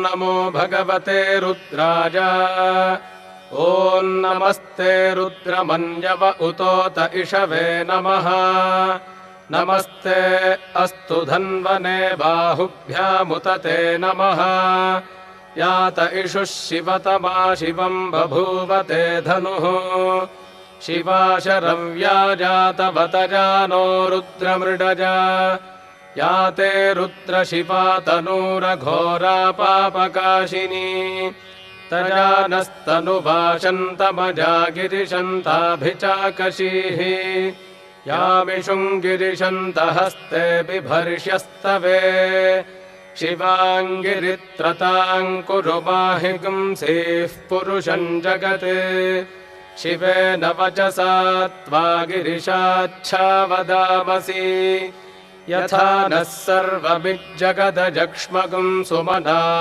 नमो भगवते रुद्राय। ॐ नमस्ते रुद्रमन्यव उतोत इषवे नमः। नमस्ते अस्तु धन्वने बाहुभ्यामुत ते नमः। यात इषुः शिवतमा शिवं बभूवते धनुः। शिवा शरव्या जातवतजानो रुद्रमृडजा। याते रुद्रशिवा तनूरघोरा पापकाशिनी। तजानस्तनुभाषन्तमजा गिरिशन्ताभिचाकशीः। यामिषुङ्गिरिशन्तहस्ते बिभर्ष्यस्तवे। शिवाङ्गिरित्रताम् कुरु माहि गुंसीः पुरुषम् जगत्। शिवेन वचसा त्वा गिरिशाच्छा वदामसि। यथा नः सर्वमिज्जगदजक्ष्मगुं सुमना।